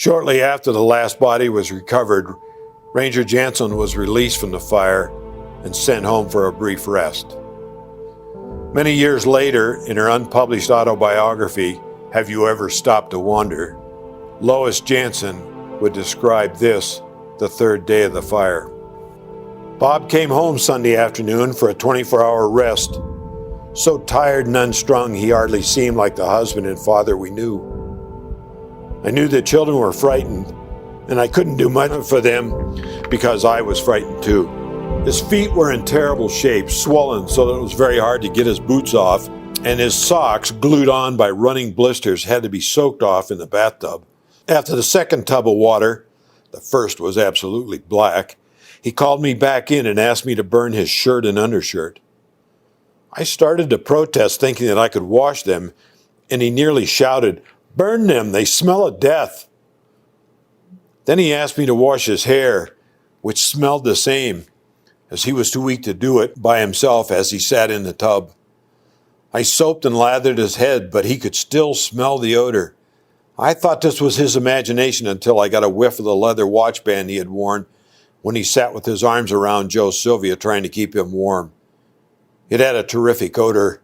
Shortly after the last body was recovered, Ranger Jansson was released from the fire and sent home for a brief rest. Many years later, in her unpublished autobiography, Have You Ever Stopped to Wonder?, Lois Jansson would describe this, the third day of the fire. Bob came home Sunday afternoon for a 24-hour rest. So tired and unstrung, he hardly seemed like the husband and father we knew. I knew the children were frightened, and I couldn't do much for them because I was frightened too. His feet were in terrible shape, swollen so that it was very hard to get his boots off, and his socks, glued on by running blisters, had to be soaked off in the bathtub. After the second tub of water, the first was absolutely black, he called me back in and asked me to burn his shirt and undershirt. I started to protest, thinking that I could wash them, and he nearly shouted, "Burn them, they smell of death." Then he asked me to wash his hair, which smelled the same, as he was too weak to do it by himself as he sat in the tub. I soaped and lathered his head, but he could still smell the odor. I thought this was his imagination until I got a whiff of the leather watch band he had worn when he sat with his arms around Joe Sylvia trying to keep him warm. It had a terrific odor,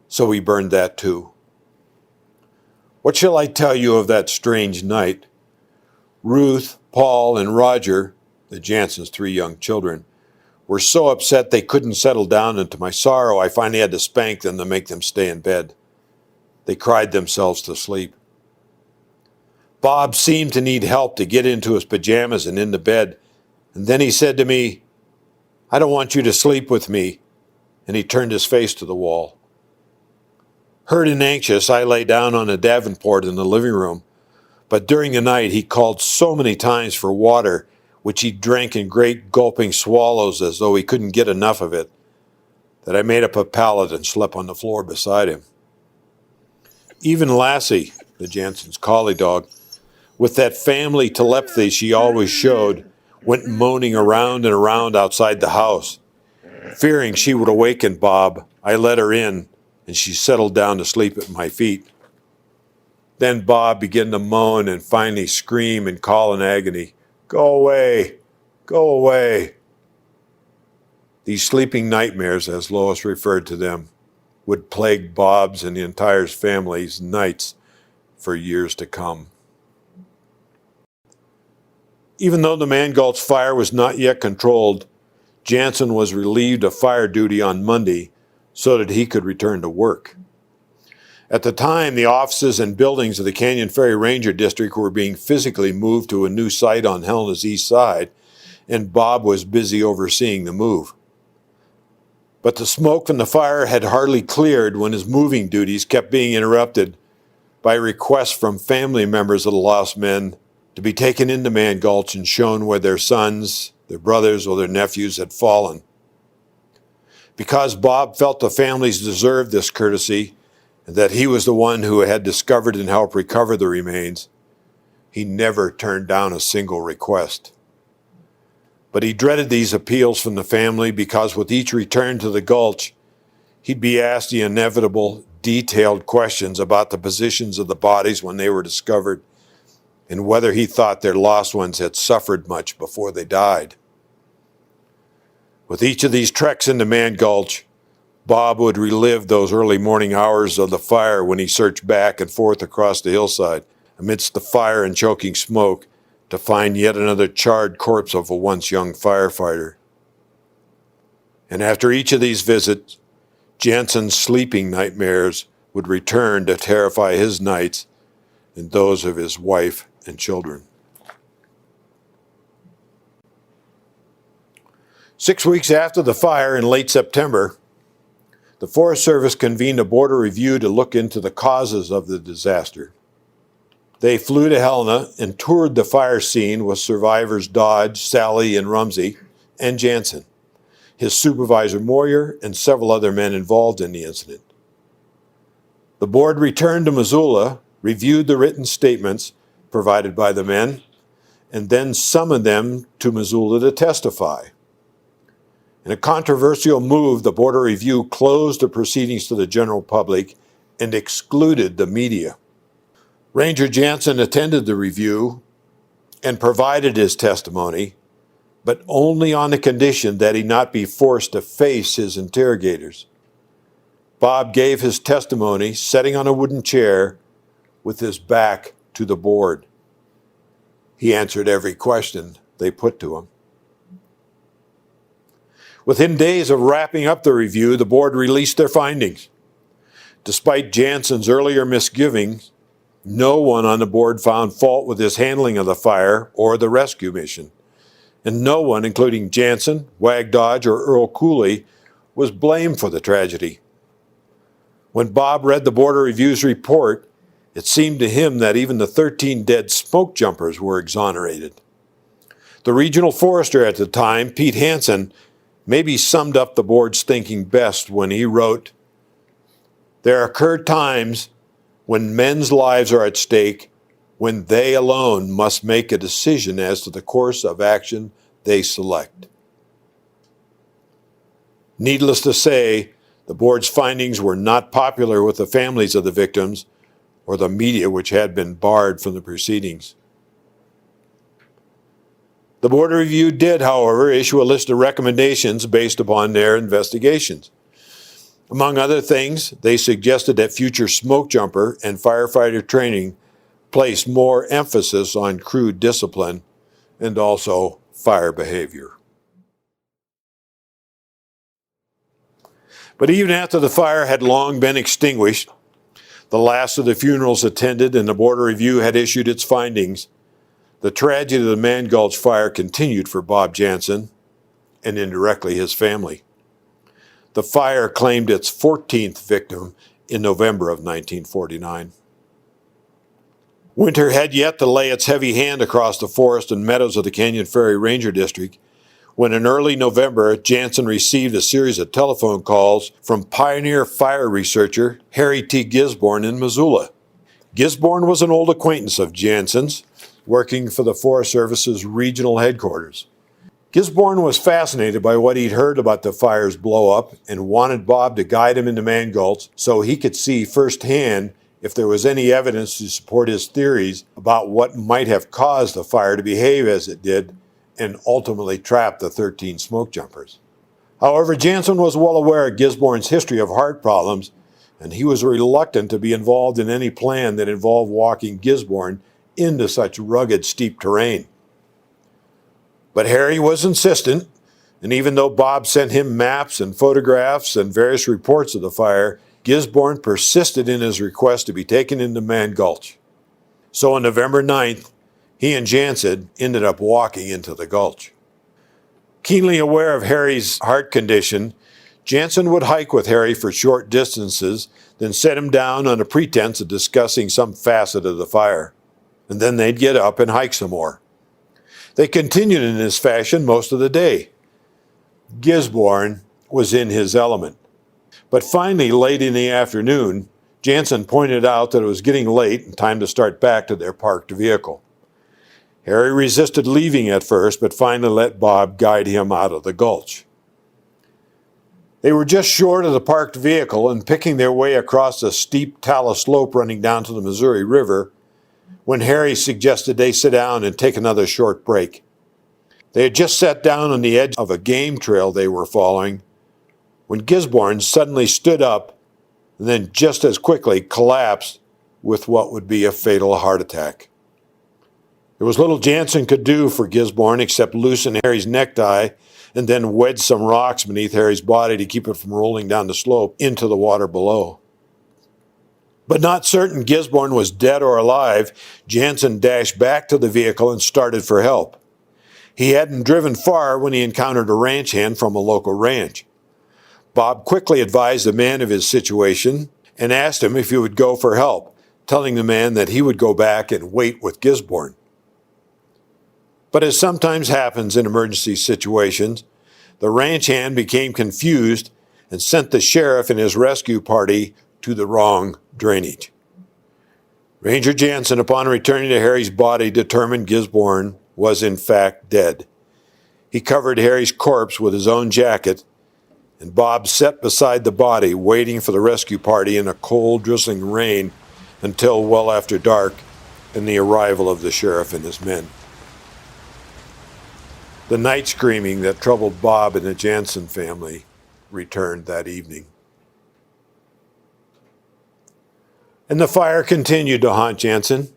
so we burned that too. What shall I tell you of that strange night? Ruth, Paul, and Roger, the Janssons' 3 young children, were so upset they couldn't settle down, and to my sorrow I finally had to spank them to make them stay in bed. They cried themselves to sleep. Bob seemed to need help to get into his pajamas and into bed, and then he said to me, "I don't want you to sleep with me," and he turned his face to the wall. Hurt and anxious, I lay down on a davenport in the living room, but during the night he called so many times for water, which he drank in great gulping swallows as though he couldn't get enough of it, that I made up a pallet and slept on the floor beside him. Even Lassie, the Janssons' collie dog, with that family telepathy she always showed, went moaning around and around outside the house. Fearing she would awaken Bob, I let her in, and she settled down to sleep at my feet. Then Bob began to moan and finally scream and call in agony, "Go away! Go away!" These sleeping nightmares, as Lois referred to them, would plague Bob's and the entire family's nights for years to come. Even though the Mann Gulch Fire was not yet controlled, Jansson was relieved of fire duty on Monday so that he could return to work. At the time, the offices and buildings of the Canyon Ferry Ranger District were being physically moved to a new site on Helena's east side, and Bob was busy overseeing the move. But the smoke from the fire had hardly cleared when his moving duties kept being interrupted by requests from family members of the lost men to be taken into Mann Gulch and shown where their sons, their brothers, or their nephews had fallen. Because Bob felt the families deserved this courtesy, and that he was the one who had discovered and helped recover the remains, he never turned down a single request. But he dreaded these appeals from the family because with each return to the gulch, he'd be asked the inevitable, detailed questions about the positions of the bodies when they were discovered, and whether he thought their lost ones had suffered much before they died. With each of these treks into Mann Gulch, Bob would relive those early morning hours of the fire when he searched back and forth across the hillside amidst the fire and choking smoke to find yet another charred corpse of a once young firefighter. And after each of these visits, Jansson's sleeping nightmares would return to terrify his nights and those of his wife and children. 6 weeks after the fire in late September, the Forest Service convened a border review to look into the causes of the disaster. They flew to Helena and toured the fire scene with survivors Dodge, Sally, and Rumsey, and Jansson, his supervisor Moyer, and several other men involved in the incident. The board returned to Missoula, reviewed the written statements provided by the men, and then summoned them to Missoula to testify. In a controversial move, the Board of Review closed the proceedings to the general public and excluded the media. Ranger Jansson attended the review and provided his testimony, but only on the condition that he not be forced to face his interrogators. Bob gave his testimony sitting on a wooden chair with his back to the board. He answered every question they put to him. Within days of wrapping up the review, the board released their findings. Despite Jansson's earlier misgivings, no one on the board found fault with his handling of the fire or the rescue mission, and no one, including Jansson, Wag Dodge, or Earl Cooley, was blamed for the tragedy. When Bob read the Board of Review's report, it seemed to him that even the 13 dead smoke jumpers were exonerated. The regional forester at the time, Pete Hansen, maybe summed up the board's thinking best when he wrote, "There occur times when men's lives are at stake, when they alone must make a decision as to the course of action they select." Needless to say, the board's findings were not popular with the families of the victims or the media, which had been barred from the proceedings. The Board of Review did, however, issue a list of recommendations based upon their investigations. Among other things, they suggested that future smoke jumper and firefighter training place more emphasis on crew discipline and also fire behavior. But even after the fire had long been extinguished, the last of the funerals attended, and the Board of Review had issued its findings, the tragedy of the Mann Gulch Fire continued for Bob Jansson and indirectly his family. The fire claimed its 14th victim in November of 1949. Winter had yet to lay its heavy hand across the forest and meadows of the Canyon Ferry Ranger District when in early November, Jansson received a series of telephone calls from pioneer fire researcher Harry T. Gisborne in Missoula. Gisborne was an old acquaintance of Jansson's, working for the Forest Service's regional headquarters. Gisborne was fascinated by what he'd heard about the fire's blow-up and wanted Bob to guide him into Mann Gulch so he could see firsthand if there was any evidence to support his theories about what might have caused the fire to behave as it did and ultimately trap the 13 smoke jumpers. However, Jansson was well aware of Gisborne's history of heart problems, and he was reluctant to be involved in any plan that involved walking Gisborne into such rugged, steep terrain. But Harry was insistent, and even though Bob sent him maps and photographs and various reports of the fire, Gisborne persisted in his request to be taken into Mann Gulch. So on November 9th, he and Jansson ended up walking into the gulch. Keenly aware of Harry's heart condition, Jansson would hike with Harry for short distances, then set him down on a pretense of discussing some facet of the fire. And then they'd get up and hike some more. They continued in this fashion most of the day. Gisborne was in his element. But finally, late in the afternoon, Jansson pointed out that it was getting late and time to start back to their parked vehicle. Harry resisted leaving at first, but finally let Bob guide him out of the gulch. They were just short of the parked vehicle and picking their way across a steep talus slope running down to the Missouri River when Harry suggested they sit down and take another short break. They had just sat down on the edge of a game trail they were following when Gisborne suddenly stood up and then just as quickly collapsed with what would be a fatal heart attack. There was little Jansson could do for Gisborne except loosen Harry's necktie and then wedge some rocks beneath Harry's body to keep it from rolling down the slope into the water below. But not certain Gisborne was dead or alive, Jansson dashed back to the vehicle and started for help. He hadn't driven far when he encountered a ranch hand from a local ranch. Bob quickly advised the man of his situation and asked him if he would go for help, telling the man that he would go back and wait with Gisborne. But as sometimes happens in emergency situations, the ranch hand became confused and sent the sheriff and his rescue party to the wrong drainage. Ranger Jansson, upon returning to Harry's body, determined Gisborne was in fact dead. He covered Harry's corpse with his own jacket, and Bob sat beside the body, waiting for the rescue party in a cold, drizzling rain until well after dark and the arrival of the sheriff and his men. The night screaming that troubled Bob and the Jansson family returned that evening. And the fire continued to haunt Jansson.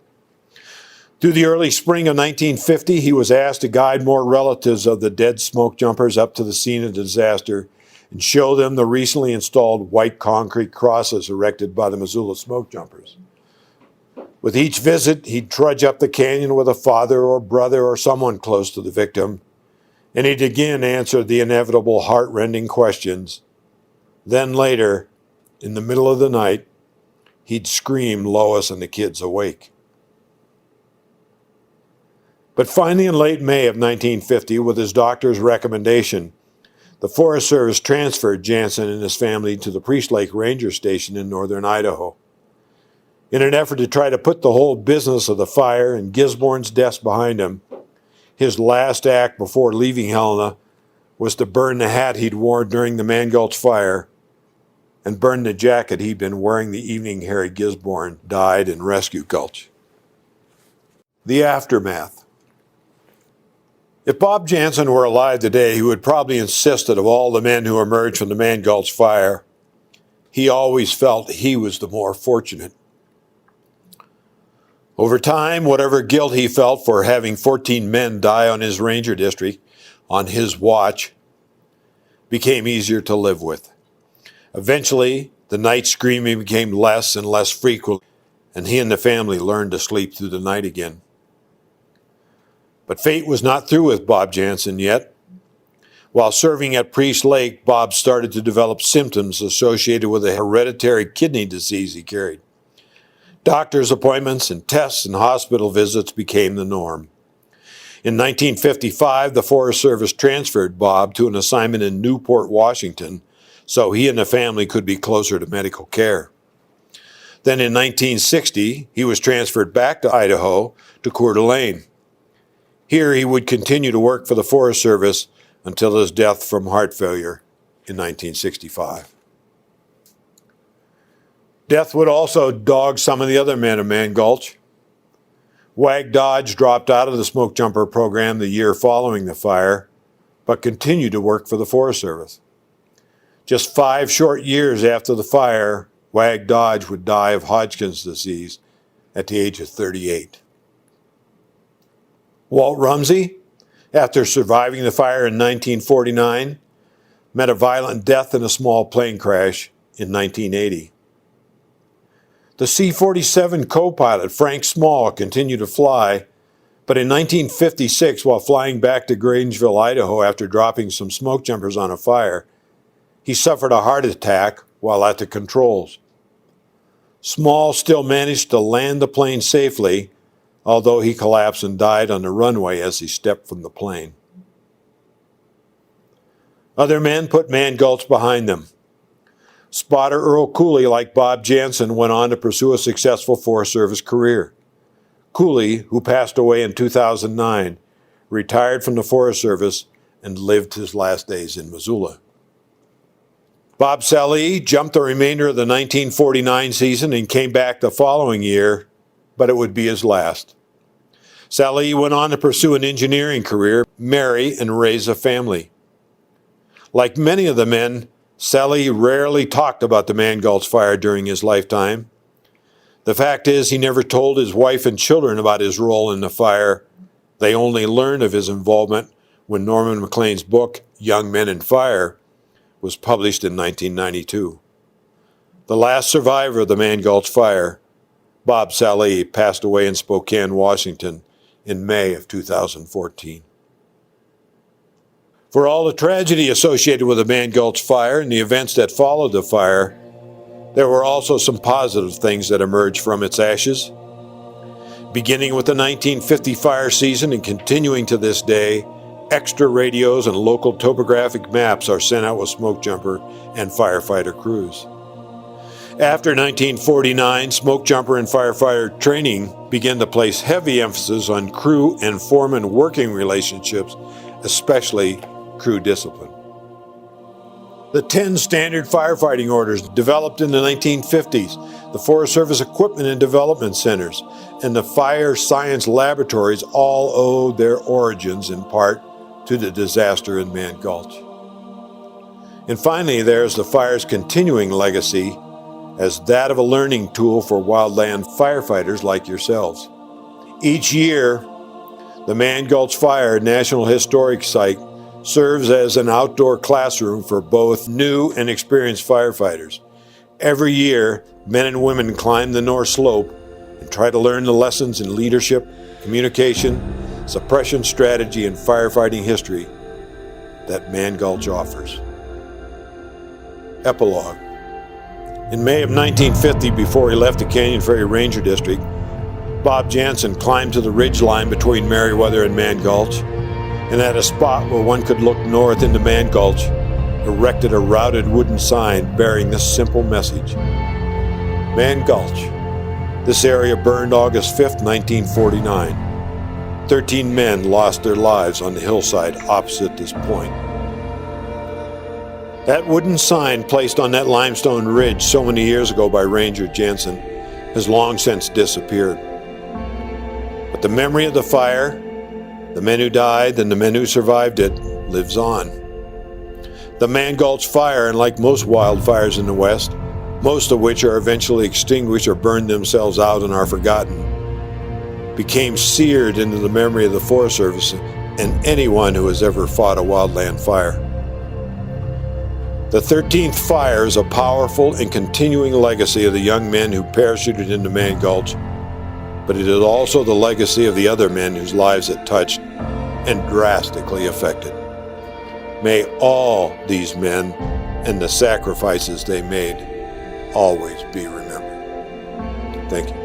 Through the early spring of 1950, he was asked to guide more relatives of the dead smoke jumpers up to the scene of the disaster and show them the recently installed white concrete crosses erected by the Missoula smoke jumpers. With each visit, he'd trudge up the canyon with a father or brother or someone close to the victim, and he'd again answer the inevitable heart-rending questions. Then later, in the middle of the night, he'd scream Lois and the kids awake. But finally, in late May of 1950, with his doctor's recommendation, the Forest Service transferred Jansson and his family to the Priest Lake Ranger Station in northern Idaho. In an effort to try to put the whole business of the fire and Gisborne's deaths behind him, his last act before leaving Helena was to burn the hat he'd worn during the Mann Gulch Fire and burn the jacket he'd been wearing the evening Harry Gisborne died in Rescue Gulch. The aftermath. If Bob Jansson were alive today, he would probably insist that of all the men who emerged from the Mann Gulch Fire, he always felt he was the more fortunate. Over time, whatever guilt he felt for having 14 men die on his ranger district, on his watch, became easier to live with. Eventually, the night screaming became less and less frequent, and he and the family learned to sleep through the night again. But fate was not through with Bob Jansson yet. While serving at Priest Lake, Bob started to develop symptoms associated with a hereditary kidney disease he carried. Doctor's appointments and tests and hospital visits became the norm. In 1955, the Forest Service transferred Bob to an assignment in Newport, Washington, so he and the family could be closer to medical care. Then in 1960, he was transferred back to Idaho to Coeur d'Alene. Here he would continue to work for the Forest Service until his death from heart failure in 1965. Death would also dog some of the other men of Mann Gulch. Wag Dodge dropped out of the smoke jumper program the year following the fire, but continued to work for the Forest Service. Just 5 short years after the fire, Wag Dodge would die of Hodgkin's disease at the age of 38. Walt Rumsey, after surviving the fire in 1949, met a violent death in a small plane crash in 1980. The C-47 co-pilot, Frank Small, continued to fly, but in 1956, while flying back to Grangeville, Idaho after dropping some smoke jumpers on a fire, he suffered a heart attack while at the controls. Small still managed to land the plane safely, although he collapsed and died on the runway as he stepped from the plane. Other men put Mann Gulch behind them. Spotter Earl Cooley, like Bob Jansson, went on to pursue a successful Forest Service career. Cooley, who passed away in 2009, retired from the Forest Service and lived his last days in Missoula. Bob Sallee jumped the remainder of the 1949 season and came back the following year, but it would be his last. Sallee went on to pursue an engineering career, marry, and raise a family. Like many of the men, Sallee rarely talked about the Mann Gulch Fire during his lifetime. The fact is, he never told his wife and children about his role in the fire. They only learned of his involvement when Norman Maclean's book, Young Men in Fire, was published in 1992. The last survivor of the Mann Gulch Fire, Bob Sallee, passed away in Spokane, Washington in May of 2014. For all the tragedy associated with the Mann Gulch Fire and the events that followed the fire, there were also some positive things that emerged from its ashes. Beginning with the 1950 fire season and continuing to this day, extra radios and local topographic maps are sent out with smoke jumper and firefighter crews. After 1949, smoke jumper and firefighter training began to place heavy emphasis on crew and foreman working relationships, especially crew discipline. The 10 standard firefighting orders developed in the 1950s, the Forest Service Equipment and Development Centers, and the Fire Science Laboratories all owe their origins in part to the disaster in Mann Gulch. And finally, there's the fire's continuing legacy as that of a learning tool for wildland firefighters like yourselves. Each year, the Mann Gulch Fire National Historic Site serves as an outdoor classroom for both new and experienced firefighters. Every year, men and women climb the North Slope and try to learn the lessons in leadership, communication, suppression strategy, and firefighting history that Mann Gulch offers. Epilogue. In May of 1950, before he left the Canyon Ferry Ranger District, Bob Jansson climbed to the ridge line between Meriwether and Mann Gulch, and at a spot where one could look north into Mann Gulch, erected a routed wooden sign bearing this simple message: Mann Gulch. This area burned August 5th, 1949. 13 men lost their lives on the hillside opposite this point. That wooden sign placed on that limestone ridge so many years ago by Ranger Jansson has long since disappeared. But the memory of the fire, the men who died and the men who survived it, lives on. The Mann Gulch Fire, and like most wildfires in the West, most of which are eventually extinguished or burned themselves out and are forgotten, became seared into the memory of the Forest Service and anyone who has ever fought a wildland fire. The 13th fire is a powerful and continuing legacy of the young men who parachuted into Mann Gulch, but it is also the legacy of the other men whose lives it touched and drastically affected. May all these men and the sacrifices they made always be remembered. Thank you.